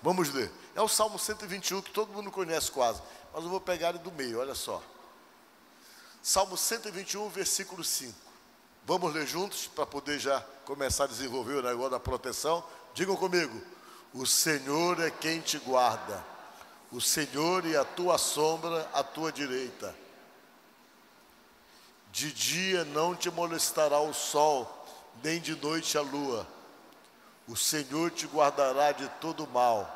Vamos ler. É o Salmo 121, que todo mundo conhece quase, mas eu vou pegar ele do meio, olha só. Salmo 121, versículo 5. Vamos ler juntos, para poder já começar a desenvolver o negócio da proteção. Digam comigo: o Senhor é quem te guarda, o Senhor e a tua sombra à tua direita. De dia não te molestará o sol, nem de noite a lua. O Senhor te guardará de todo mal,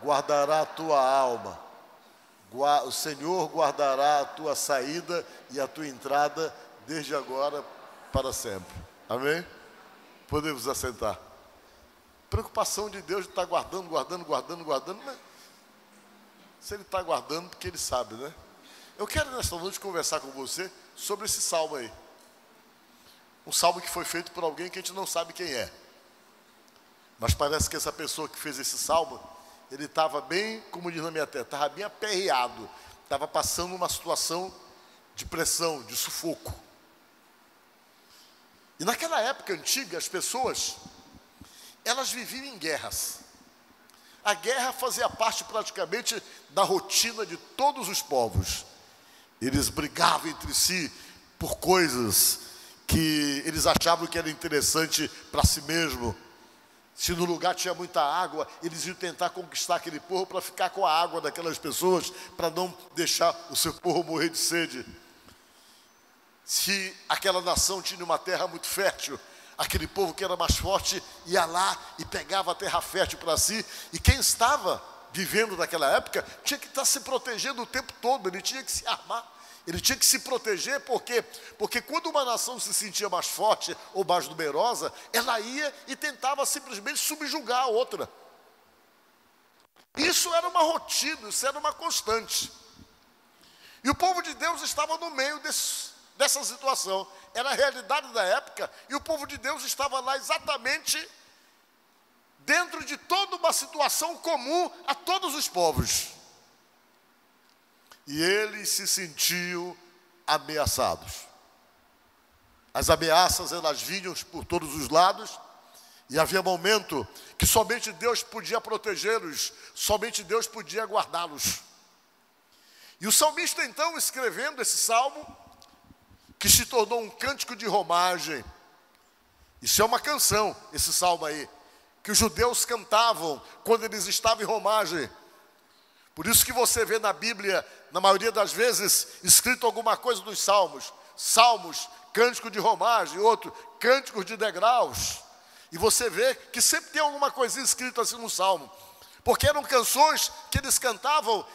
guardará a tua alma. O Senhor guardará a tua saída e a tua entrada, desde agora para sempre. Amém? Podemos assentar. Preocupação de Deus de estar guardando, mas se Ele está guardando, porque Ele sabe, né? Eu quero nesta noite conversar com você sobre esse salmo aí. Um salmo que foi feito por alguém que a gente não sabe quem é. Mas parece que essa pessoa que fez esse salmo, ele estava bem, como diz na minha terra, estava bem aperreado. Estava passando uma situação de pressão, de sufoco. E naquela época antiga, as pessoas, elas viviam em guerras. A guerra fazia parte praticamente da rotina de todos os povos. Eles brigavam entre si por coisas que eles achavam que era interessante para si mesmo. Se no lugar tinha muita água, eles iam tentar conquistar aquele povo para ficar com a água daquelas pessoas, para não deixar o seu povo morrer de sede. Se aquela nação tinha uma terra muito fértil, aquele povo que era mais forte ia lá e pegava a terra fértil para si. E quem estava vivendo naquela época tinha que estar se protegendo o tempo todo, ele tinha que se armar. Ele tinha que se proteger, porque quando uma nação se sentia mais forte ou mais numerosa, ela ia e tentava simplesmente subjugar a outra. Isso era uma rotina, isso era uma constante. E o povo de Deus estava no meio dessa situação. Era a realidade da época, e o povo de Deus estava lá exatamente dentro de toda uma situação comum a todos os povos. E eles se sentiam ameaçados. As ameaças, elas vinham por todos os lados, e havia momento que somente Deus podia protegê-los, somente Deus podia guardá-los. E o salmista, então, escrevendo esse salmo, que se tornou um cântico de romagem. Isso é uma canção, esse salmo aí, que os judeus cantavam quando eles estavam em romagem. Por isso que você vê na Bíblia, na maioria das vezes, escrito alguma coisa dos salmos. Salmos, cântico de romagem, outro, cânticos de degraus. E você vê que sempre tem alguma coisinha escrita assim no salmo. Porque eram canções que eles cantavam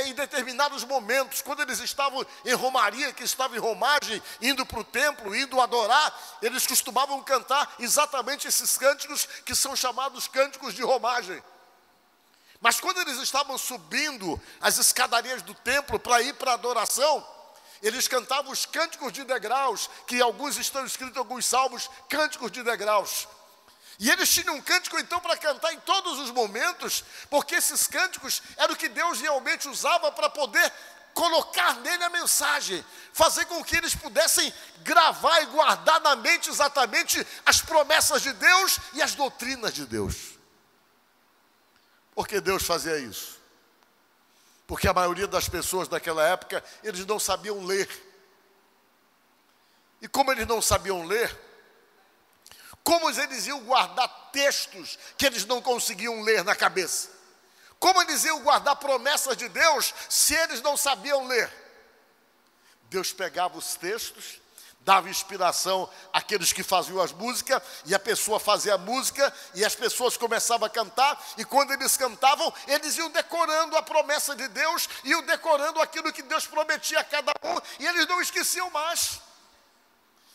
em determinados momentos. Quando eles estavam em romaria, que estavam em romagem, indo para o templo, indo adorar, eles costumavam cantar exatamente esses cânticos que são chamados cânticos de romagem. Mas quando eles estavam subindo as escadarias do templo para ir para a adoração, eles cantavam os cânticos de degraus, que alguns estão escritos em alguns salmos, cânticos de degraus. E eles tinham um cântico então para cantar em todos os momentos, porque esses cânticos eram o que Deus realmente usava para poder colocar nele a mensagem, fazer com que eles pudessem gravar e guardar na mente exatamente as promessas de Deus e as doutrinas de Deus. Por que Deus fazia isso? Porque a maioria das pessoas daquela época, eles não sabiam ler. E como eles não sabiam ler, como eles iam guardar textos que eles não conseguiam ler na cabeça? Como eles iam guardar promessas de Deus se eles não sabiam ler? Deus pegava os textos, dava inspiração àqueles que faziam as músicas, e a pessoa fazia a música, e as pessoas começavam a cantar, e quando eles cantavam, eles iam decorando a promessa de Deus, iam decorando aquilo que Deus prometia a cada um, e eles não esqueciam mais.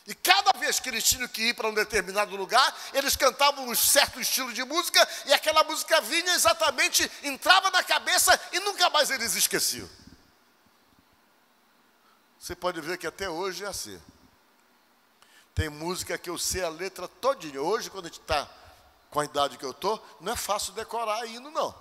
E cada vez que eles tinham que ir para um determinado lugar, eles cantavam um certo estilo de música, e aquela música vinha exatamente, entrava na cabeça, e nunca mais eles esqueciam. Você pode ver que até hoje é assim. Tem música que eu sei a letra todinha. Hoje, quando a gente está com a idade que eu estou, não é fácil decorar hino, não.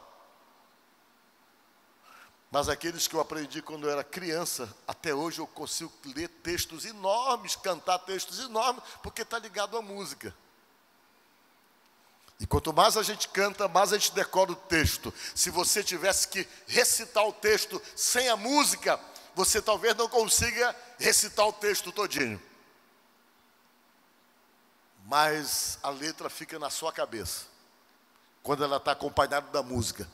Mas aqueles que eu aprendi quando eu era criança, até hoje eu consigo ler textos enormes, cantar textos enormes, porque está ligado à música. E quanto mais a gente canta, mais a gente decora o texto. Se você tivesse que recitar o texto sem a música, você talvez não consiga recitar o texto todinho. Mas a letra fica na sua cabeça, quando ela está acompanhada da música.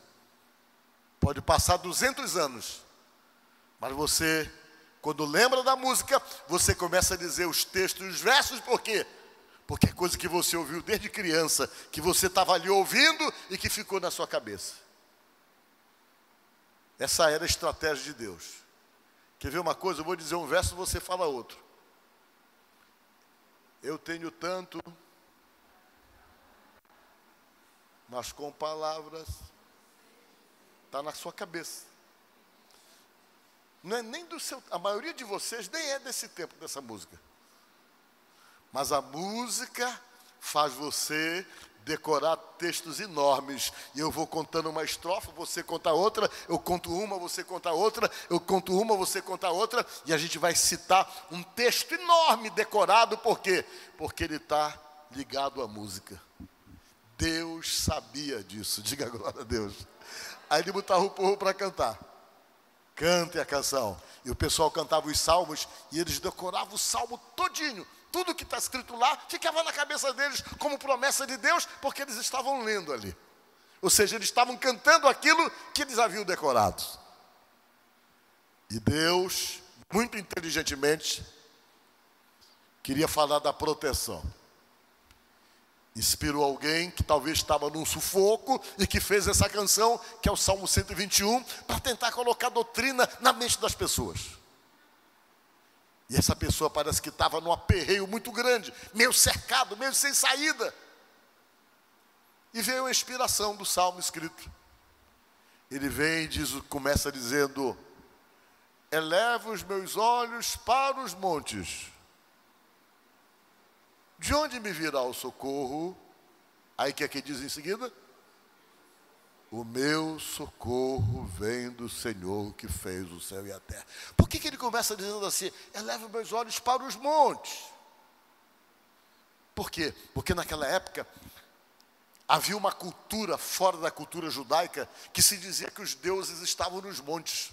Pode passar 200 anos, mas você, quando lembra da música, você começa a dizer os textos e os versos. Por quê? Porque é coisa que você ouviu desde criança, que você estava ali ouvindo e que ficou na sua cabeça. Essa era a estratégia de Deus. Quer ver uma coisa? Eu vou dizer um verso e você fala outro. Eu tenho tanto, mas com palavras, está na sua cabeça. Não é nem do seu, a maioria de vocês nem é desse tempo dessa música. Mas a música faz você decorar textos enormes. E eu vou contando uma estrofe, você conta outra, eu conto uma, você conta outra, eu conto uma, você conta outra, e a gente vai citar um texto enorme decorado. Por quê? Porque ele está ligado à música. Deus sabia disso, diga glória a Deus. Aí ele botava o povo para cantar. Cante a canção. E o pessoal cantava os salmos, e eles decoravam o salmo todinho. Tudo que está escrito lá ficava na cabeça deles como promessa de Deus, porque eles estavam lendo ali. Ou seja, eles estavam cantando aquilo que eles haviam decorado. E Deus, muito inteligentemente, queria falar da proteção. Inspirou alguém que talvez estava num sufoco e que fez essa canção, que é o Salmo 121, para tentar colocar doutrina na mente das pessoas. E essa pessoa parece que estava num aperreio muito grande, meio cercado, meio sem saída. E veio a inspiração do salmo escrito. Ele vem e começa dizendo: eleva os meus olhos para os montes. De onde me virá o socorro? Aí o que é que diz em seguida? O meu socorro vem do Senhor que fez o céu e a terra. Por que ele começa dizendo assim? Eleva meus olhos para os montes. Por quê? Porque naquela época havia uma cultura fora da cultura judaica que se dizia que os deuses estavam nos montes.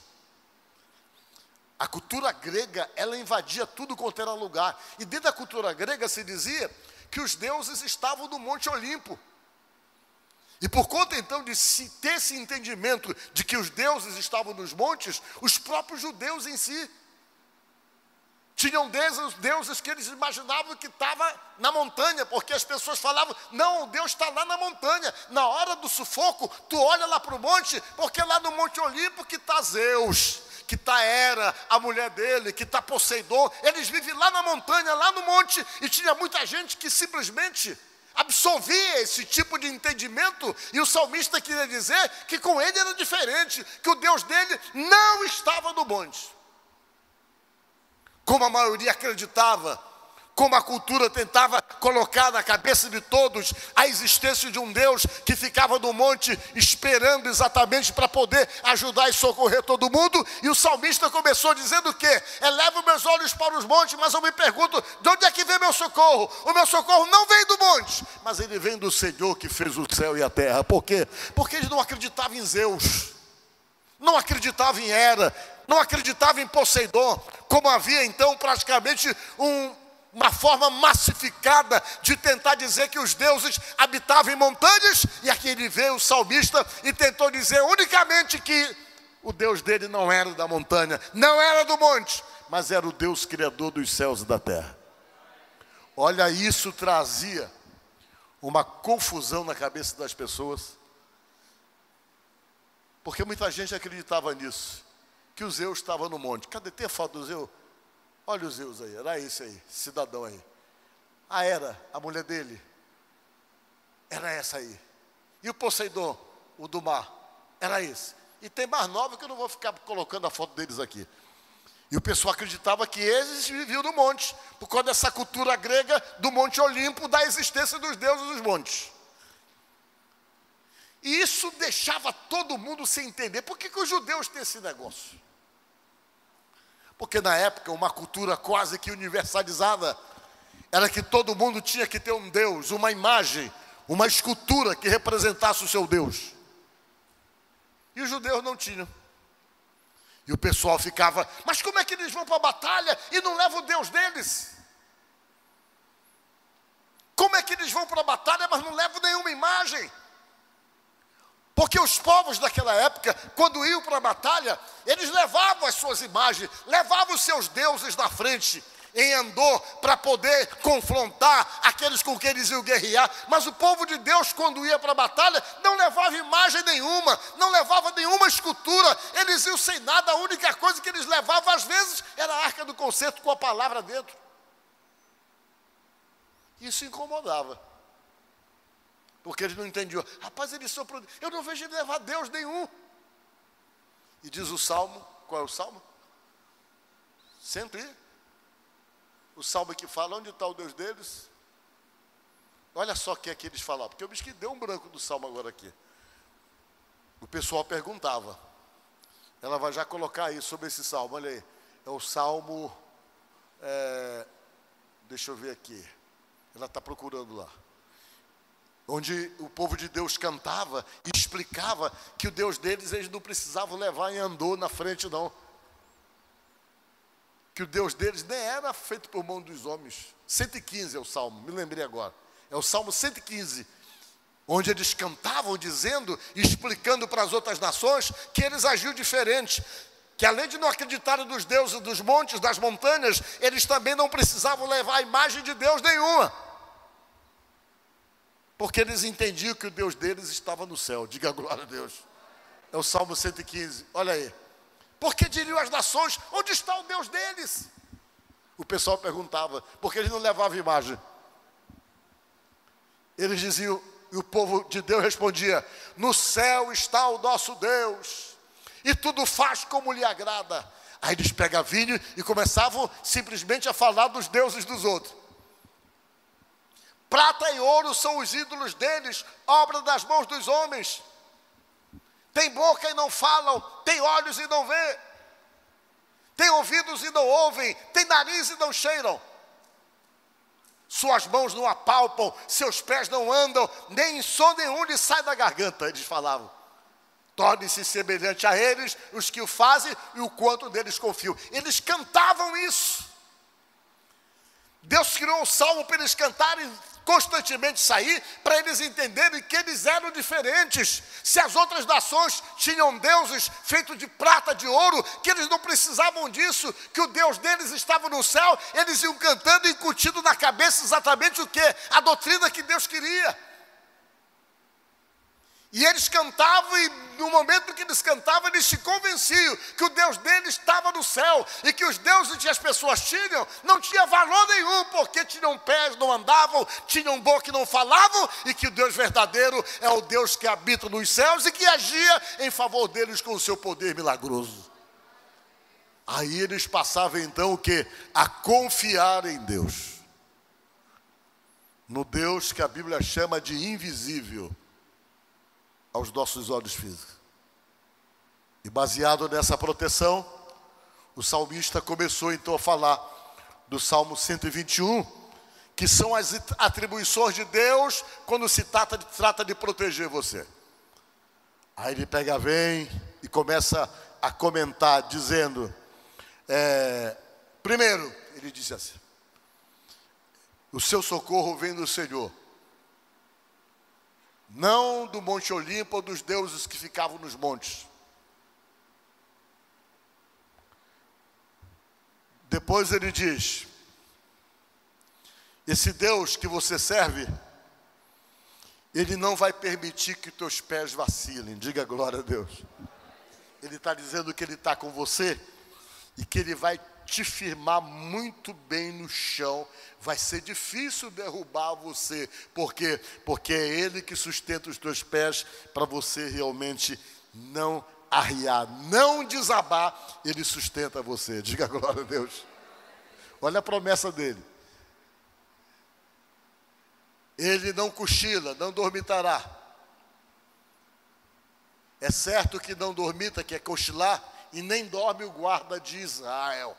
A cultura grega, ela invadia tudo quanto era lugar. E dentro da cultura grega se dizia que os deuses estavam no Monte Olimpo. E por conta então de se ter esse entendimento de que os deuses estavam nos montes, os próprios judeus em si tinham deuses que eles imaginavam que estava na montanha, porque as pessoas falavam: não, o Deus está lá na montanha. Na hora do sufoco, tu olha lá para o monte, porque lá no Monte Olimpo que está Zeus, que está Hera, a mulher dele, que está Poseidon. Eles vivem lá na montanha, lá no monte, e tinha muita gente que simplesmente absorvia esse tipo de entendimento, e o salmista queria dizer que com ele era diferente, que o Deus dele não estava no monte. Como a maioria acreditava, como a cultura tentava colocar na cabeça de todos a existência de um Deus que ficava no monte esperando exatamente para poder ajudar e socorrer todo mundo. E o salmista começou dizendo o quê? Elevo meus olhos para os montes, mas eu me pergunto, de onde é que vem meu socorro? O meu socorro não vem do monte, mas ele vem do Senhor que fez o céu e a terra. Por quê? Porque eles não acreditavam em Zeus, não acreditavam em Hera, não acreditavam em Poseidon. Como havia então praticamente uma forma massificada de tentar dizer que os deuses habitavam em montanhas, e aqui ele veio o salmista e tentou dizer unicamente que o Deus dele não era da montanha, não era do monte, mas era o Deus criador dos céus e da terra. Olha, isso trazia uma confusão na cabeça das pessoas, porque muita gente acreditava nisso, que o Zeus estava no monte. Cadê? Tem a foto do Zeus? Olha o Zeus aí, era esse aí, cidadão aí. A Hera, a mulher dele, era essa aí. E o Poseidon, o do mar, era esse. E tem mais nove que eu não vou ficar colocando a foto deles aqui. E o pessoal acreditava que eles viviam no monte, por causa dessa cultura grega do Monte Olimpo, da existência dos deuses dos montes. E isso deixava todo mundo sem entender. Por que os judeus têm esse negócio? Porque na época, uma cultura quase que universalizada era que todo mundo tinha que ter um Deus, uma imagem, uma escultura que representasse o seu Deus. E os judeus não tinham. E o pessoal ficava, mas como é que eles vão para a batalha e não levam o Deus deles? Como é que eles vão para a batalha, mas não levam nenhuma imagem? Porque os povos daquela época, quando iam para a batalha, eles levavam as suas imagens, levavam os seus deuses na frente, em Endor, para poder confrontar aqueles com quem eles iam guerrear. Mas o povo de Deus, quando ia para a batalha, não levava imagem nenhuma, não levava nenhuma escultura, eles iam sem nada. A única coisa que eles levavam, às vezes, era a arca do concerto com a palavra dentro. Isso incomodava. Porque eles não entendiam. Rapaz, eles são... Eu não vejo ele levar Deus nenhum. E diz o Salmo, qual é o Salmo? 100. O Salmo que fala, onde está o Deus deles? Olha só o que é que eles falavam. Porque eu me que deu um branco do Salmo agora aqui. O pessoal perguntava. Ela vai já colocar aí sobre esse Salmo. Olha aí. É o Salmo... deixa eu ver aqui. Ela está procurando lá. Onde o povo de Deus cantava e explicava que o Deus deles, eles não precisavam levar em Endor na frente, não. Que o Deus deles nem era feito por mão dos homens. 115 é o Salmo, me lembrei agora. É o Salmo 115, onde eles cantavam dizendo, explicando para as outras nações, que eles agiam diferente. Que além de não acreditarem nos deuses dos montes, das montanhas, eles também não precisavam levar a imagem de Deus nenhuma. Porque eles entendiam que o Deus deles estava no céu. Diga glória a Deus. É o Salmo 115, olha aí. Porque diriam as nações, onde está o Deus deles? O pessoal perguntava, porque eles não levavam imagem. Eles diziam, e o povo de Deus respondia, no céu está o nosso Deus, e tudo faz como lhe agrada. Aí eles pegavam vinho e começavam simplesmente a falar dos deuses dos outros. Prata e ouro são os ídolos deles, obra das mãos dos homens. Tem boca e não falam, tem olhos e não vê, tem ouvidos e não ouvem, tem nariz e não cheiram. Suas mãos não apalpam, seus pés não andam, nem som nenhum lhe sai da garganta. Eles falavam, torne-se semelhante a eles, os que o fazem e o quanto deles confiam. Eles cantavam isso. Deus criou um salmo para eles cantarem, constantemente sair, para eles entenderem que eles eram diferentes. Se as outras nações tinham deuses feitos de prata, de ouro, que eles não precisavam disso, que o Deus deles estava no céu, eles iam cantando e incutindo na cabeça exatamente o quê? A doutrina que Deus queria. E eles cantavam, e no momento que eles cantavam, eles se convenciam que o Deus deles estava no céu, e que os deuses que as pessoas tinham, não tinha valor nenhum, porque tinham pés, não andavam, tinham boca e não falavam, e que o Deus verdadeiro é o Deus que habita nos céus, e que agia em favor deles com o seu poder milagroso. Aí eles passavam então o quê? A confiar em Deus. No Deus que a Bíblia chama de invisível aos nossos olhos físicos. E baseado nessa proteção, o salmista começou então a falar do Salmo 121, que são as atribuições de Deus quando se trata de proteger você. Aí ele vem e começa a comentar, dizendo, primeiro, ele diz assim, o seu socorro vem do Senhor, não do Monte Olimpo ou dos deuses que ficavam nos montes. Depois ele diz, esse Deus que você serve, Ele não vai permitir que teus pés vacilem. Diga glória a Deus. Ele está dizendo que Ele está com você e que Ele vai te firmar muito bem no chão. Vai ser difícil derrubar você. Por quê? Porque é Ele que sustenta os teus pés para você realmente não arriar, não desabar. Ele sustenta você. Diga glória a Deus. Olha a promessa dele. Ele não cochila, não dormitará. É certo que não dormita, que é cochilar, e nem dorme o guarda de Israel.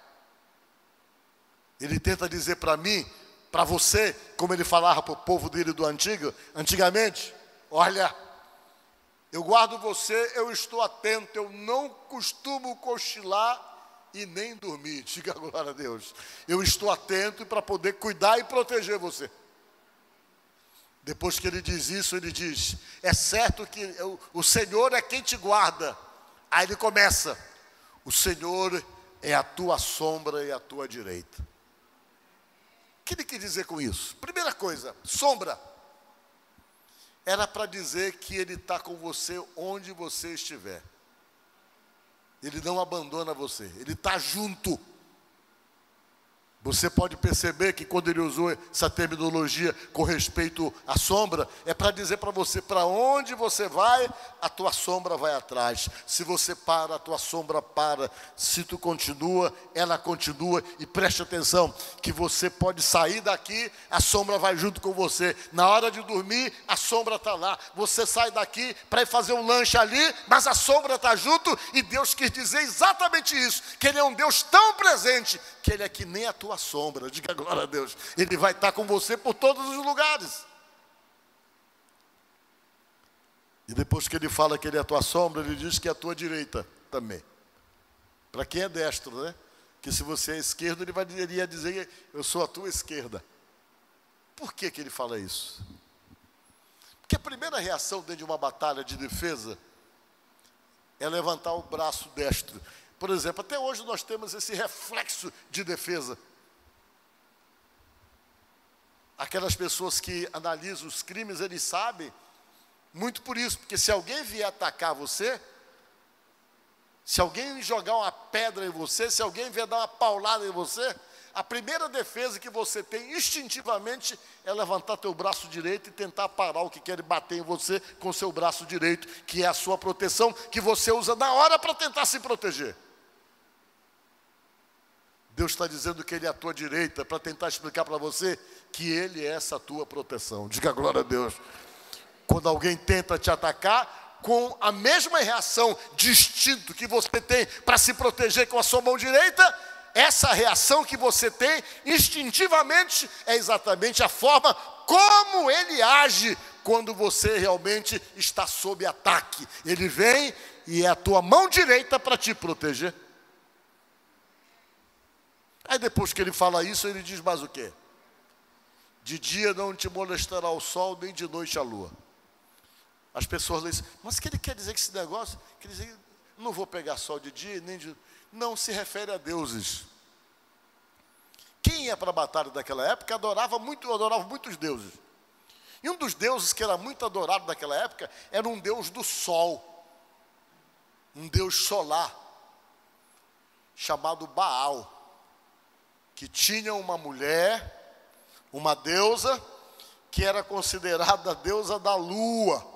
Ele tenta dizer para mim para você, como ele falava para o povo dele antigamente, olha, eu guardo você, eu estou atento, eu não costumo cochilar e nem dormir. Diga glória a Deus. Eu estou atento para poder cuidar e proteger você. Depois que ele diz isso, ele diz, é certo que o Senhor é quem te guarda. Aí ele começa, o Senhor é a tua sombra e a tua direita. O que ele quer dizer com isso? Primeira coisa, sombra. Era para dizer que ele está com você onde você estiver. Ele não abandona você, ele está junto. Você pode perceber que quando ele usou essa terminologia com respeito à sombra, é para dizer para você, para onde você vai, a tua sombra vai atrás. Se você para, a tua sombra para. Se tu continua, ela continua. E preste atenção, que você pode sair daqui, a sombra vai junto com você. Na hora de dormir, a sombra está lá. Você sai daqui para ir fazer um lanche ali, mas a sombra está junto. E Deus quis dizer exatamente isso, que Ele é um Deus tão presente, que Ele é que nem a tua sombra. Diga glória a Deus. Ele vai estar com você por todos os lugares. E depois que ele fala que ele é a tua sombra, ele diz que é a tua direita também. Para quem é destro, né? Que se você é esquerdo, ele ia dizer, eu sou a tua esquerda. Por que ele fala isso? Porque a primeira reação dentro de uma batalha de defesa é levantar o braço destro. Por exemplo, até hoje nós temos esse reflexo de defesa. Aquelas pessoas que analisam os crimes, eles sabem muito por isso, porque se alguém vier atacar você, se alguém jogar uma pedra em você, se alguém vier dar uma paulada em você, a primeira defesa que você tem instintivamente é levantar teu braço direito e tentar parar o que quer bater em você com seu braço direito, que é a sua proteção, que você usa na hora para tentar se proteger. Deus está dizendo que Ele é a tua direita para tentar explicar para você que Ele é essa tua proteção. Diga glória a Deus. Quando alguém tenta te atacar, com a mesma reação de instinto que você tem para se proteger com a sua mão direita, essa reação que você tem instintivamente é exatamente a forma como ele age quando você realmente está sob ataque. Ele vem e é a tua mão direita para te proteger. Aí depois que ele fala isso, ele diz mais o quê? De dia não te molestará o sol, nem de noite a lua. As pessoas dizem, mas o que ele quer dizer que esse negócio? Quer dizer, não vou pegar sol de dia, nem de... Não, se refere a deuses. Quem ia para a batalha daquela época adorava muitos deuses. E um dos deuses que era muito adorado naquela época era um deus do sol. Um deus solar, chamado Baal. Que tinha uma mulher, uma deusa, que era considerada a deusa da lua.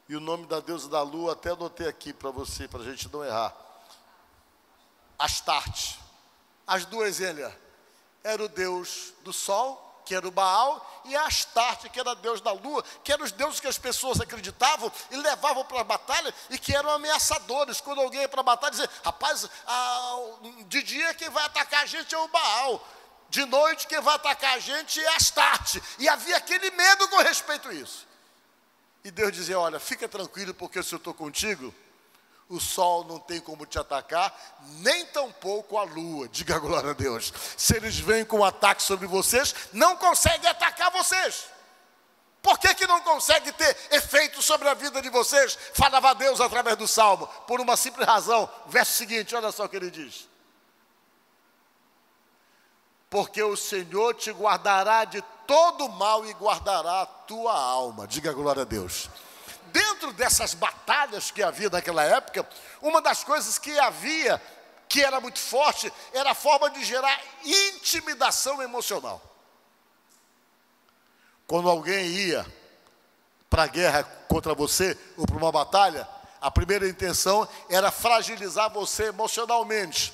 E o nome da deusa da lua, até anotei aqui para você, para a gente não errar. Astarte. As duas ele era o deus do sol, que era o Baal, e a Astarte, que era deus da lua, que eram os deuses que as pessoas acreditavam e levavam para a batalha e que eram ameaçadores. Quando alguém ia para a batalha, dizia, rapaz, de dia quem vai atacar a gente é o Baal, de noite quem vai atacar a gente é a Astarte. E havia aquele medo com respeito a isso. E Deus dizia, olha, fica tranquilo, porque se eu estou contigo, o sol não tem como te atacar, nem tampouco a lua. Diga glória a Deus. Se eles vêm com um ataque sobre vocês, não conseguem atacar vocês. Por que não consegue ter efeito sobre a vida de vocês? Falava Deus através do Salmo, por uma simples razão. Verso seguinte, olha só o que ele diz. Porque o Senhor te guardará de todo mal e guardará a tua alma. Diga glória a Deus. Dentro dessas batalhas que havia naquela época, uma das coisas que havia, que era muito forte, era a forma de gerar intimidação emocional. Quando alguém ia para a guerra contra você, ou para uma batalha, a primeira intenção era fragilizar você emocionalmente,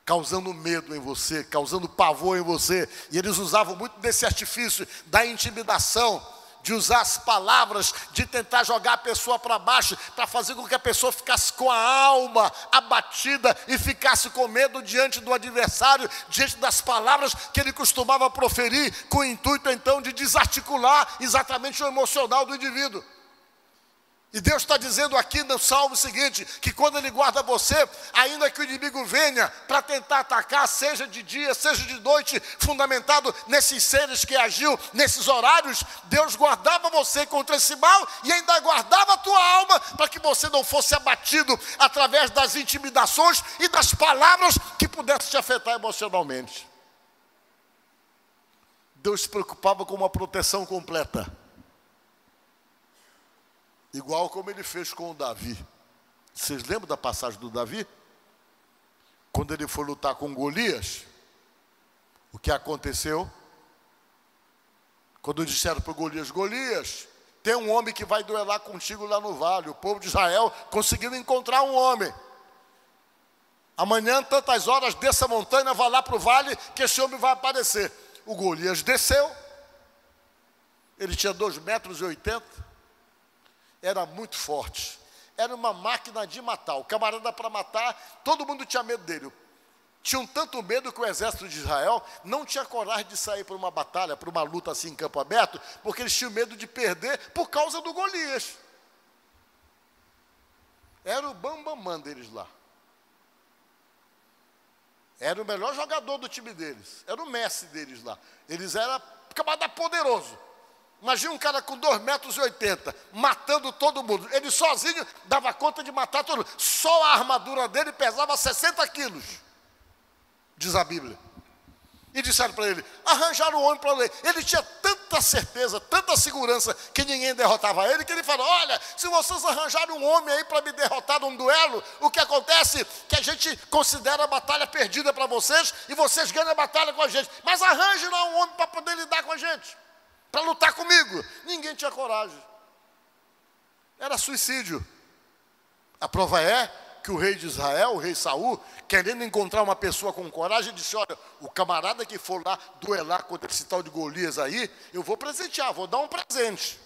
causando medo em você, causando pavor em você. E eles usavam muito desse artifício da intimidação, de usar as palavras, de tentar jogar a pessoa para baixo, para fazer com que a pessoa ficasse com a alma abatida e ficasse com medo diante do adversário, diante das palavras que ele costumava proferir, com o intuito então de desarticular exatamente o emocional do indivíduo. E Deus está dizendo aqui no Salmo seguinte, que quando Ele guarda você, ainda que o inimigo venha para tentar atacar, seja de dia, seja de noite, fundamentado nesses seres que agiu, nesses horários, Deus guardava você contra esse mal e ainda guardava a tua alma para que você não fosse abatido através das intimidações e das palavras que pudessem te afetar emocionalmente. Deus se preocupava com uma proteção completa. Igual como ele fez com o Davi. Vocês lembram da passagem do Davi? Quando ele foi lutar com Golias, o que aconteceu? Quando disseram para Golias, Golias, tem um homem que vai duelar contigo lá no vale. O povo de Israel conseguiu encontrar um homem. Amanhã, tantas horas, desça a montanha, vá lá para o vale, que esse homem vai aparecer. O Golias desceu. Ele tinha 2,80 metros. Era muito forte, era uma máquina de matar. O camarada para matar, todo mundo tinha medo dele. Tinham tanto medo que o exército de Israel não tinha coragem de sair para uma batalha, para uma luta assim em campo aberto, porque eles tinham medo de perder por causa do Golias. Era o bambamã deles lá. Era o melhor jogador do time deles, era o Messi deles lá. Eles eram um camarada poderoso. Imagina um cara com 2,80 metros, matando todo mundo. Ele sozinho dava conta de matar todo mundo. Só a armadura dele pesava 60 quilos, diz a Bíblia. E disseram para ele, arranjaram um homem para ele. Ele tinha tanta certeza, tanta segurança, que ninguém derrotava ele, que ele falou, olha, se vocês arranjarem um homem aí para me derrotar num duelo, o que acontece? Que a gente considera a batalha perdida para vocês, e vocês ganham a batalha com a gente. Mas arranje lá um homem para poder lidar com a gente, para lutar comigo. Ninguém tinha coragem. Era suicídio. A prova é que o rei de Israel, o rei Saul, querendo encontrar uma pessoa com coragem, disse, olha, o camarada que for lá duelar contra esse tal de Golias aí, eu vou presentear, vou dar um presente.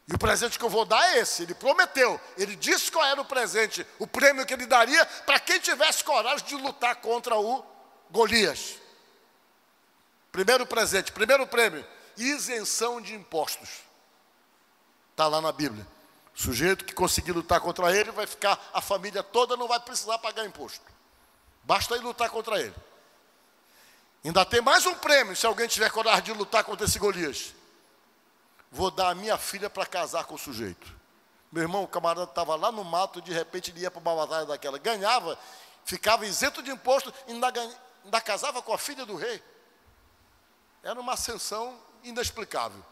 E o presente que eu vou dar é esse. Ele prometeu, ele disse qual era o presente, o prêmio que ele daria para quem tivesse coragem de lutar contra o Golias. Primeiro presente, primeiro prêmio, isenção de impostos. Está lá na Bíblia. O sujeito que conseguir lutar contra ele vai ficar, a família toda não vai precisar pagar imposto. Basta ir lutar contra ele. Ainda tem mais um prêmio, se alguém tiver coragem de lutar contra esse Golias. Vou dar a minha filha para casar com o sujeito. Meu irmão, o camarada estava lá no mato, de repente ele ia para uma batalha daquela. Ganhava, ficava isento de imposto, e ainda casava com a filha do rei. Era uma ascensão inexplicável.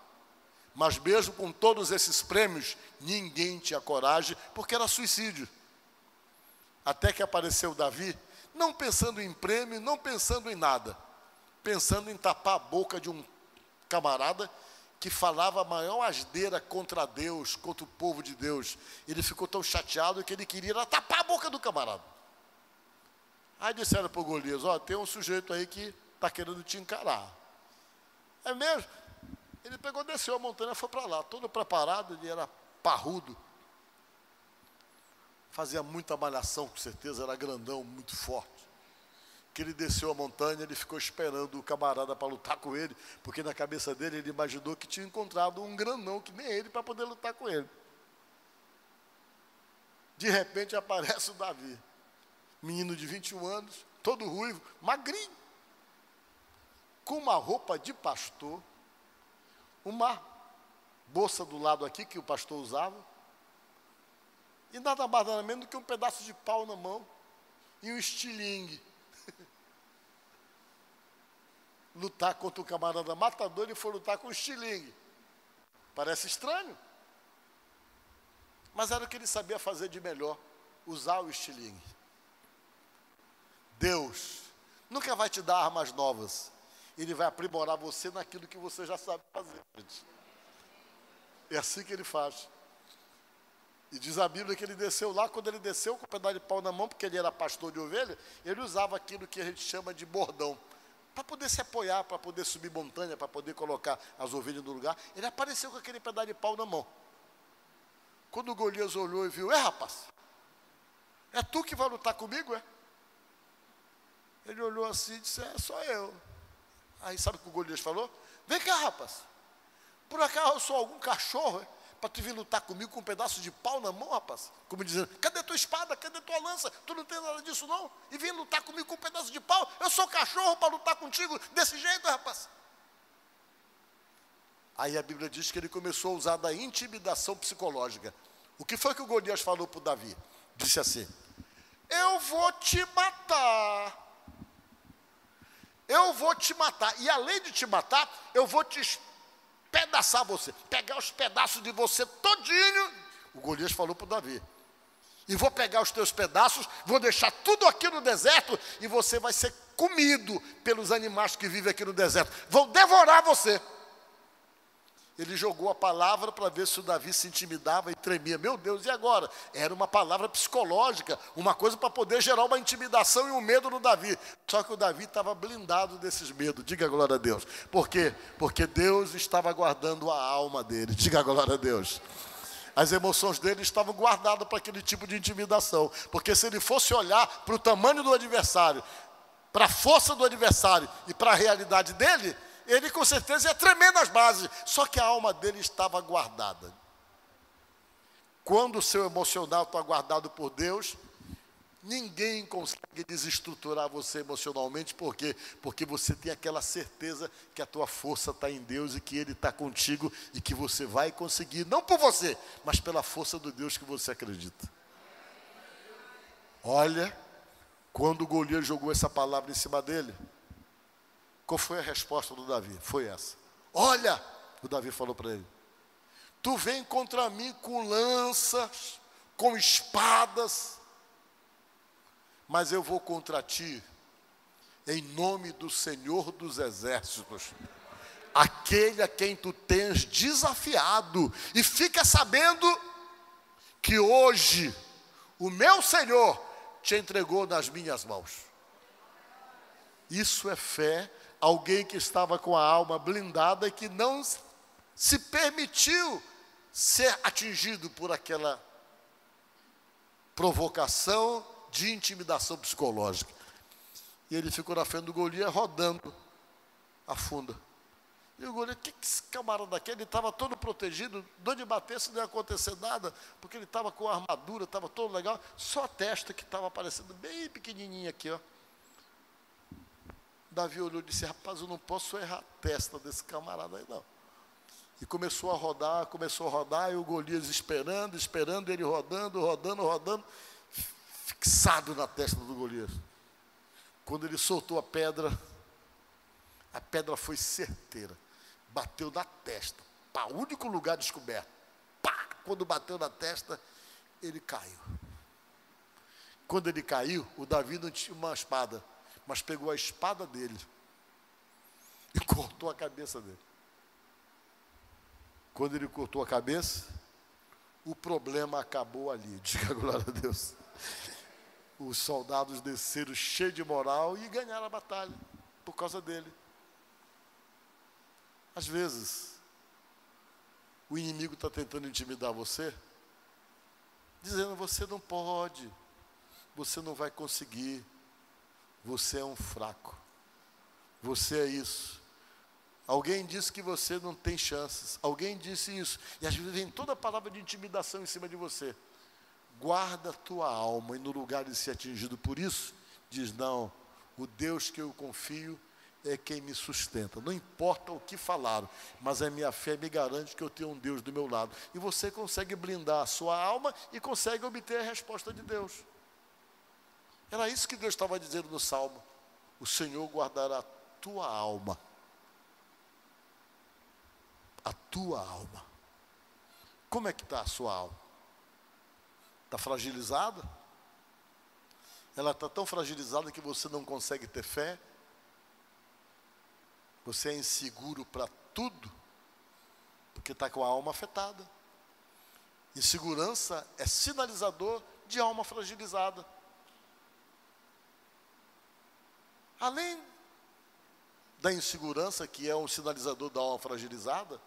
Mas mesmo com todos esses prêmios, ninguém tinha coragem, porque era suicídio. Até que apareceu Davi, não pensando em prêmio, não pensando em nada, pensando em tapar a boca de um camarada que falava a maior asneira contra Deus, contra o povo de Deus. Ele ficou tão chateado que ele queria tapar a boca do camarada. Aí disseram para o Golias, ó, tem um sujeito aí que está querendo te encarar. É mesmo? Ele pegou, desceu a montanha e foi para lá, todo preparado, ele era parrudo. Fazia muita malhação, com certeza, era grandão, muito forte. Que ele desceu a montanha, ele ficou esperando o camarada para lutar com ele, porque na cabeça dele ele imaginou que tinha encontrado um grandão que nem ele para poder lutar com ele. De repente aparece o Davi, menino de 21 anos, todo ruivo, magrinho, com uma roupa de pastor, uma bolsa do lado aqui que o pastor usava, e nada mais nada menos do que um pedaço de pau na mão e um estilingue. Lutar contra o camarada matador, ele foi lutar com o estilingue. Parece estranho, mas era o que ele sabia fazer de melhor, usar o estilingue. Deus nunca vai te dar armas novas. Ele vai aprimorar você naquilo que você já sabe fazer. É assim que ele faz. E diz a Bíblia que ele desceu lá, quando ele desceu com um pedaço de pau na mão, porque ele era pastor de ovelha, ele usava aquilo que a gente chama de bordão. para poder se apoiar, para poder subir montanha, para poder colocar as ovelhas no lugar. Ele apareceu com aquele pedaço de pau na mão. Quando o Golias olhou e viu, rapaz, é tu que vai lutar comigo, é? Ele olhou assim e disse, sou eu. Aí sabe o que o Golias falou? Vem cá, rapaz, por acaso eu sou algum cachorro, é? Para tu vir lutar comigo com um pedaço de pau na mão, rapaz? Como dizendo, cadê tua espada, cadê tua lança? Tu não tem nada disso não? E vem lutar comigo com um pedaço de pau? Eu sou cachorro para lutar contigo desse jeito, rapaz? Aí a Bíblia diz que ele começou a usar da intimidação psicológica. O que foi que o Golias falou para o Davi? Disse assim, eu vou te matar. Eu vou te matar. E além de te matar, eu vou te despedaçar você. Pegar os pedaços de você todinho. O Golias falou para o Davi. E vou pegar os teus pedaços, vou deixar tudo aqui no deserto e você vai ser comido pelos animais que vivem aqui no deserto. Vão devorar você. Ele jogou a palavra para ver se o Davi se intimidava e tremia. Meu Deus, e agora? Era uma palavra psicológica, uma coisa para poder gerar uma intimidação e um medo no Davi. Só que o Davi estava blindado desses medos. Diga glória a Deus. Por quê? Porque Deus estava guardando a alma dele. Diga glória a Deus. As emoções dele estavam guardadas para aquele tipo de intimidação. Porque se ele fosse olhar para o tamanho do adversário, para a força do adversário e para a realidade dele, ele com certeza ia tremer nas bases, só que a alma dele estava guardada. Quando o seu emocional está guardado por Deus, ninguém consegue desestruturar você emocionalmente, por quê? Porque você tem aquela certeza que a tua força está em Deus e que Ele está contigo e que você vai conseguir, não por você, mas pela força do Deus que você acredita. Olha, quando o Golias jogou essa palavra em cima dele, qual foi a resposta do Davi? Foi essa. Olha, o Davi falou para ele, tu vem contra mim com lanças, com espadas, mas eu vou contra ti, em nome do Senhor dos Exércitos, aquele a quem tu tens desafiado, e fica sabendo que hoje o meu Senhor te entregou nas minhas mãos. Isso é fé. Alguém que estava com a alma blindada e que não se permitiu ser atingido por aquela provocação de intimidação psicológica. E ele ficou na frente do Golias rodando a funda. E o Golias, que esse camarada aqui? Ele estava todo protegido, de onde batesse não ia acontecer nada, porque ele estava com a armadura, estava todo legal, só a testa que estava aparecendo bem pequenininha aqui, ó. Davi olhou e disse, rapaz, eu não posso errar a testa desse camarada aí não. E começou a rodar, e o Golias esperando, ele rodando, fixado na testa do Golias. Quando ele soltou a pedra foi certeira, bateu na testa, pá, único lugar descoberto, pá, quando bateu na testa, ele caiu. Quando ele caiu, o Davi não tinha uma espada, mas pegou a espada dele e cortou a cabeça dele. Quando ele cortou a cabeça, o problema acabou ali. Diga glória a Deus. Os soldados desceram cheios de moral e ganharam a batalha por causa dele. Às vezes, o inimigo está tentando intimidar você, dizendo, você não pode, você não vai conseguir, você é um fraco, você é isso. Alguém disse que você não tem chances, alguém disse isso, e às vezes vem toda a palavra de intimidação em cima de você. Guarda a tua alma, e no lugar de ser atingido por isso, diz, não, o Deus que eu confio é quem me sustenta, não importa o que falaram, mas a minha fé me garante que eu tenho um Deus do meu lado, e você consegue blindar a sua alma e consegue obter a resposta de Deus. Era isso que Deus estava dizendo no Salmo, o Senhor guardará a tua alma. A tua alma. Como é que está a sua alma? Está fragilizada? Ela está tão fragilizada que você não consegue ter fé? Você é inseguro para tudo? Porque está com a alma afetada. Insegurança é sinalizador de alma fragilizada. Além da insegurança, que é um sinalizador da alma fragilizada.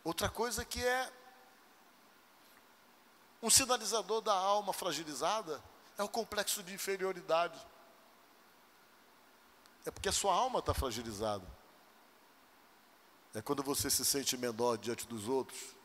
Outra coisa que é um sinalizador da alma fragilizada é o complexo de inferioridade. É porque a sua alma está fragilizada. É quando você se sente menor diante dos outros.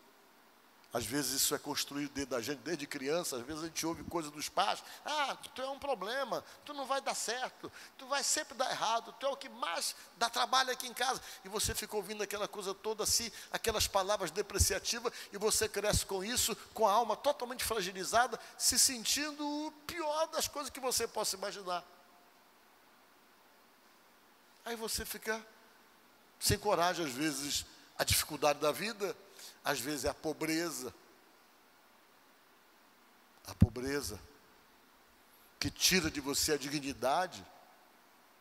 Às vezes isso é construído dentro da gente, desde criança. Às vezes a gente ouve coisas dos pais. Ah, tu é um problema, tu não vai dar certo, tu vai sempre dar errado, tu é o que mais dá trabalho aqui em casa. E você fica ouvindo aquela coisa toda assim, aquelas palavras depreciativas, e você cresce com isso, com a alma totalmente fragilizada, se sentindo o pior das coisas que você possa imaginar. Aí você fica sem coragem, às vezes, a dificuldade da vida. Às vezes é a pobreza que tira de você a dignidade,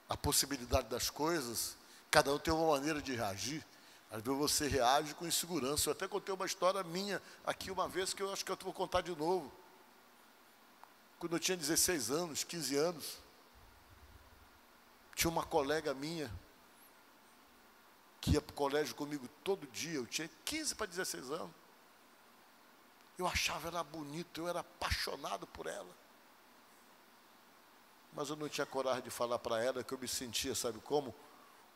a possibilidade das coisas. Cada um tem uma maneira de reagir. Às vezes você reage com insegurança. Eu até contei uma história minha aqui uma vez, que eu acho que eu vou contar de novo. Quando eu tinha 16 anos, 15 anos, tinha uma colega minha que ia para o colégio comigo todo dia. Eu tinha 15 para 16 anos. Eu achava ela bonita, eu era apaixonado por ela. Mas eu não tinha coragem de falar para ela que eu me sentia, sabe como?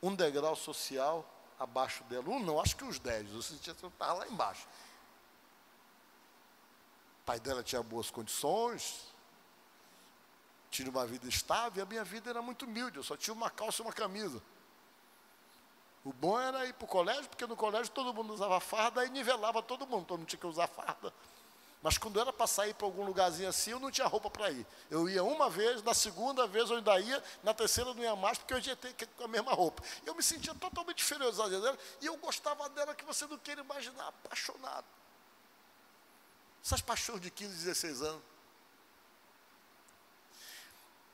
Um degrau social abaixo dela. Não, acho que uns 10. Eu sentia que eu estava lá embaixo. O pai dela tinha boas condições, tinha uma vida estável, e a minha vida era muito humilde. Eu só tinha uma calça e uma camisa. O bom era ir para o colégio, porque no colégio todo mundo usava farda e nivelava todo mundo tinha que usar farda. Mas quando era para sair para algum lugarzinho assim, eu não tinha roupa para ir. Eu ia uma vez, na segunda vez eu ainda ia, na terceira não ia mais, porque eu ia ter que ir com a mesma roupa. Eu me sentia totalmente inferiorizado dela, e eu gostava dela que você não queira imaginar, apaixonado. Essas paixões de 15, 16 anos.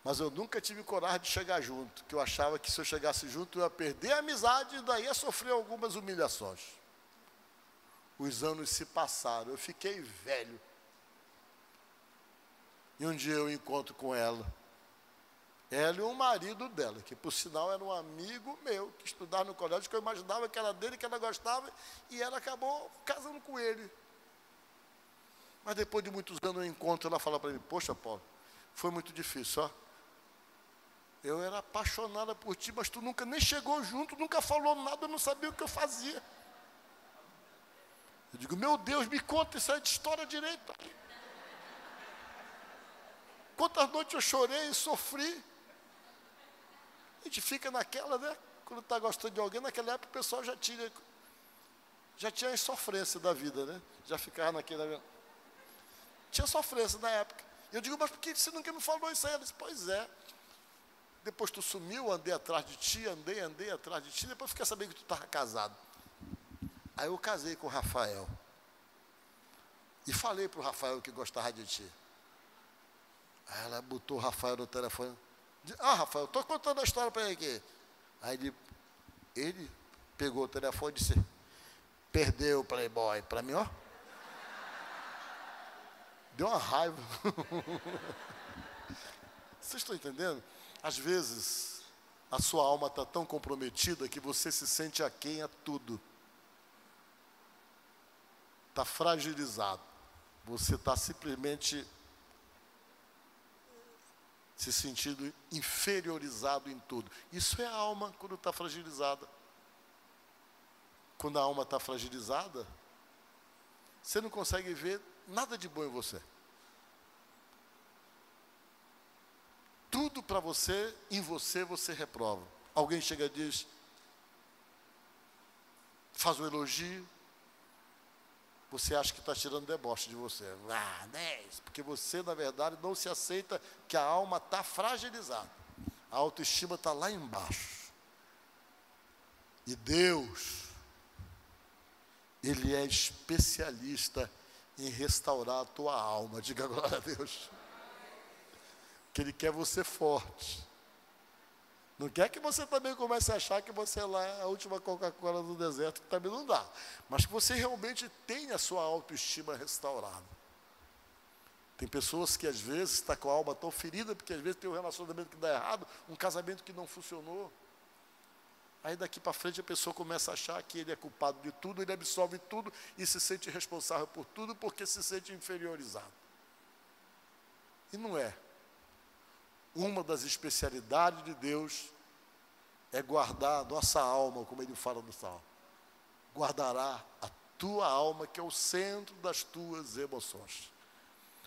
Mas eu nunca tive coragem de chegar junto, que eu achava que se eu chegasse junto eu ia perder a amizade e daí ia sofrer algumas humilhações. Os anos se passaram, eu fiquei velho. E um dia eu encontro com ela. Ela e o marido dela, que por sinal era um amigo meu, que estudava no colégio, que eu imaginava que era dele, que ela gostava, e ela acabou casando com ele. Mas depois de muitos anos eu encontro, ela fala para mim: poxa, Paulo, foi muito difícil, ó. Eu era apaixonada por ti, mas tu nunca nem chegou junto, nunca falou nada, eu não sabia o que eu fazia. Eu digo: meu Deus, me conta essa história direito. Quantas noites eu chorei e sofri. A gente fica naquela, né? Quando está gostando de alguém, naquela época o pessoal já tinha a sofrência da vida, né? Já ficava naquela... Tinha sofrência na época. Eu digo: mas por que você nunca me falou isso aí? Ela disse: pois é. Depois tu sumiu, andei atrás de ti, andei atrás de ti, depois fiquei sabendo que tu estava casado. Aí eu casei com o Rafael. E falei para o Rafael que gostava de ti. Aí ela botou o Rafael no telefone. Ah, Rafael, estou contando a história para ele aqui. Aí ele pegou o telefone e disse: perdeu o Playboy. Para mim, ó. Deu uma raiva. Vocês estão entendendo? Às vezes, a sua alma está tão comprometida que você se sente aquém a tudo. Está fragilizado. Você está simplesmente se sentindo inferiorizado em tudo. Isso é a alma quando está fragilizada. Quando a alma está fragilizada, você não consegue ver nada de bom em você. Tudo para você, em você, você reprova. Alguém chega e diz, faz um elogio, você acha que está tirando deboche de você. Ah, não é isso. Porque você, na verdade, não se aceita, que a alma está fragilizada. A autoestima está lá embaixo. E Deus, Ele é especialista em restaurar a tua alma. Diga glória a Deus. Que Ele quer você forte. Não quer que você também comece a achar que você lá é a última Coca-Cola do deserto, que também não dá. Mas que você realmente tenha a sua autoestima restaurada. Tem pessoas que às vezes estão com a alma tão ferida, porque às vezes tem um relacionamento que dá errado, um casamento que não funcionou. Aí daqui para frente a pessoa começa a achar que ele é culpado de tudo, ele absolve tudo e se sente responsável por tudo porque se sente inferiorizado. E não é. Uma das especialidades de Deus é guardar a nossa alma, como ele fala no Salmo. Guardará a tua alma, que é o centro das tuas emoções.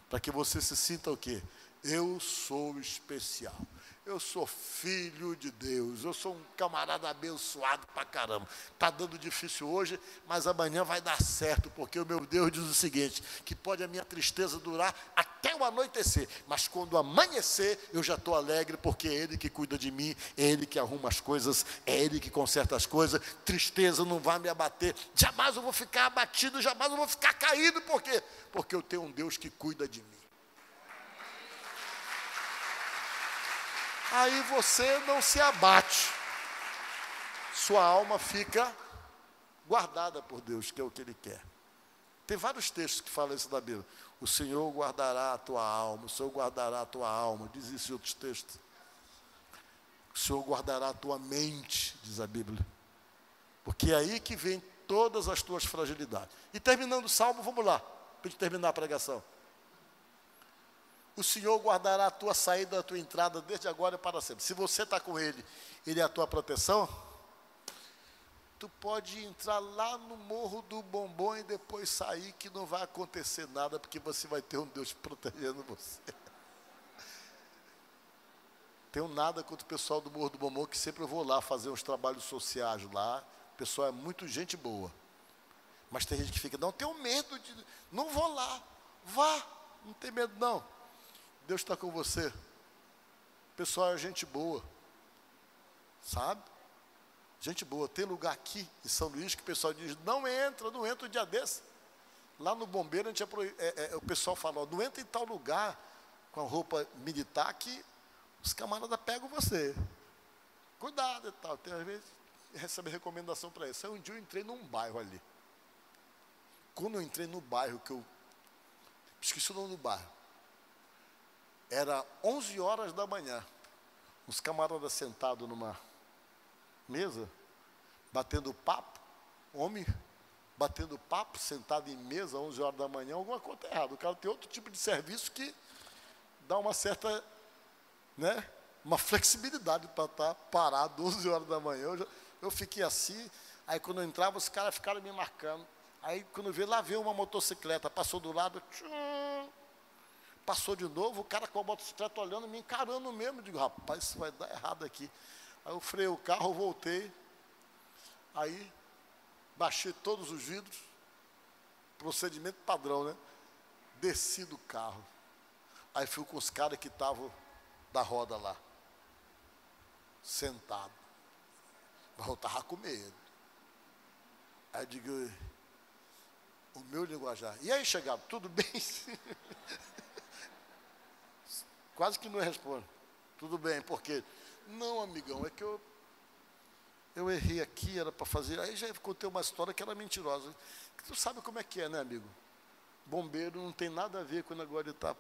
Para que você se sinta o quê? Eu sou especial. Eu sou filho de Deus. Eu sou um camarada abençoado pra caramba. Está dando difícil hoje, mas amanhã vai dar certo, porque o meu Deus diz o seguinte, que pode a minha tristeza durar até o anoitecer, mas quando amanhecer, eu já estou alegre, porque é Ele que cuida de mim, é Ele que arruma as coisas, é Ele que conserta as coisas. Tristeza não vai me abater, jamais eu vou ficar abatido, jamais eu vou ficar caído. Por quê? Porque eu tenho um Deus que cuida de mim. Aí você não se abate, sua alma fica guardada por Deus, que é o que Ele quer. Tem vários textos que falam isso da Bíblia. O Senhor guardará a tua alma, o Senhor guardará a tua alma, diz isso em outros textos. O Senhor guardará a tua mente, diz a Bíblia, porque é aí que vem todas as tuas fragilidades. E terminando o Salmo, vamos lá, para gente terminar a pregação. O Senhor guardará a tua saída, a tua entrada, desde agora e para sempre. Se você está com Ele, Ele é a tua proteção, tu pode entrar lá no Morro do Bombom e depois sair, que não vai acontecer nada, porque você vai ter um Deus protegendo você. Tenho nada contra o pessoal do Morro do Bombom, que sempre eu vou lá fazer uns trabalhos sociais lá. O pessoal é muito gente boa. Mas tem gente que fica, não, tenho medo, não vou lá. Vá, não tem medo não. Deus está com você. O pessoal é gente boa, sabe? Gente boa. Tem lugar aqui em São Luís que o pessoal diz, não entra um dia desse. Lá no bombeiro, o pessoal fala, ó, não entra em tal lugar com a roupa militar que os camaradas pegam você. Cuidado e tal. Tem às vezes recebe recomendação para isso. Aí um dia eu entrei num bairro ali. Quando eu entrei no bairro, que eu esqueci o nome do bairro, era 11 horas da manhã, os camaradas sentados numa mesa, batendo papo, homem batendo papo, sentado em mesa, 11 horas da manhã, alguma coisa está errada. O cara tem outro tipo de serviço que dá uma certa, né, uma flexibilidade para estar parado 11 horas da manhã. Eu fiquei assim, aí quando eu entrava, os caras ficaram me marcando. Aí quando eu vi, lá veio uma motocicleta, passou do lado, passou de novo, o cara com a motocicleta olhando, me encarando mesmo. Eu digo, rapaz, isso vai dar errado aqui. Aí eu freiei o carro, voltei. Aí, baixei todos os vidros. Procedimento padrão, né? Desci do carro. Aí fui com os caras que estavam da roda lá. Sentado. Mas eu estava com medo. Aí eu digo, o meu linguajar. E aí, chegava, tudo bem? Quase que não responde. Tudo bem, por quê? Não, amigão, é que eu errei aqui, era para fazer. Aí já contei uma história que era mentirosa. Tu sabe como é que é, né, amigo? Bombeiro não tem nada a ver com o negócio de estar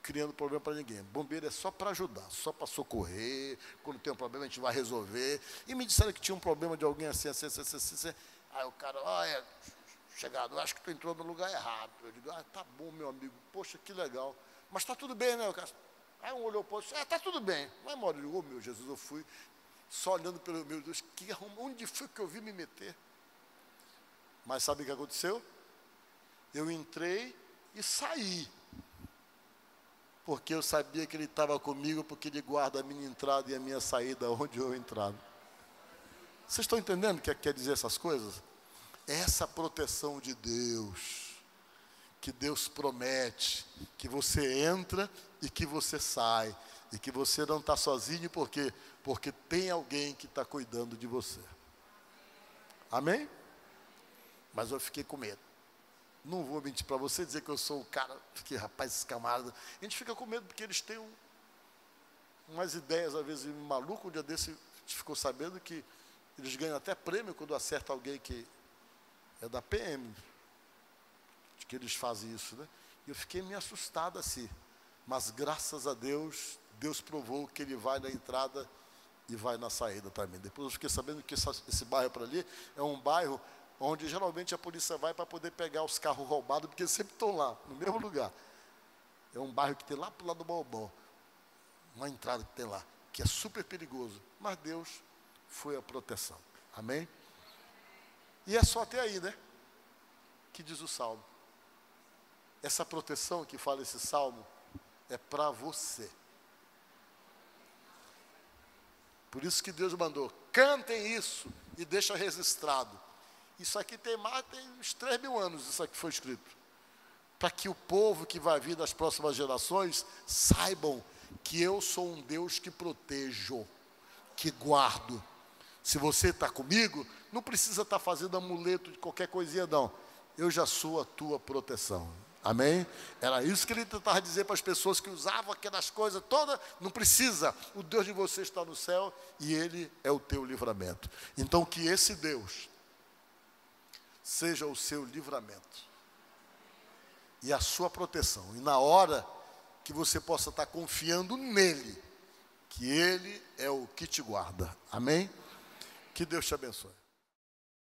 criando problema para ninguém. Bombeiro é só para ajudar, só para socorrer. Quando tem um problema, a gente vai resolver. E me disseram que tinha um problema de alguém assim. Aí o cara, olha, chegado, eu acho que tu entrou no lugar errado. Eu digo, tá bom, meu amigo, poxa, que legal. Mas tá tudo bem, né, o cara? Aí um olhou para o outro, tá tudo bem. Mas embora, eu digo, meu Jesus, eu fui só olhando pelo meu Deus, onde foi que eu vi me meter? Mas sabe o que aconteceu? Eu entrei e saí. Porque eu sabia que Ele estava comigo, porque Ele guarda a minha entrada e a minha saída onde eu entrar. Vocês estão entendendo o que quer dizer essas coisas? Essa proteção de Deus, que Deus promete, que você entra e que você sai, e que você não está sozinho, por quê? Porque tem alguém que está cuidando de você. Amém? Mas eu fiquei com medo. Não vou mentir para você, dizer que eu sou o cara, que rapaz, esse camarada. A gente fica com medo porque eles têm umas ideias, às vezes, malucas. Um dia desse, a gente ficou sabendo que eles ganham até prêmio quando acerta alguém que é da PM, de que eles fazem isso, né? E eu fiquei meio assustado assim. Mas graças a Deus, Deus provou que Ele vai na entrada e vai na saída também. Depois eu fiquei sabendo que esse bairro para ali é um bairro onde geralmente a polícia vai para poder pegar os carros roubados, porque sempre estão lá, no mesmo lugar. É um bairro que tem lá para o lado do Balbão, uma entrada que tem lá, que é super perigoso. Mas Deus foi a proteção. Amém? E é só até aí, né? Que diz o Salmo. Essa proteção que fala esse Salmo é para você. Por isso que Deus mandou, cantem isso e deixa registrado. Isso aqui tem uns 3.000 anos, isso aqui foi escrito. Para que o povo que vai vir das próximas gerações saibam que eu sou um Deus que protejo, que guardo. Se você está comigo, não precisa estar fazendo amuleto de qualquer coisinha, não. Eu já sou a tua proteção. Amém? Era isso que ele tentava dizer para as pessoas que usavam aquelas coisas todas. Não precisa, o Deus de você está no céu e Ele é o teu livramento. Então que esse Deus seja o seu livramento e a sua proteção. E na hora que você possa estar confiando nele, que Ele é o que te guarda. Amém? Que Deus te abençoe.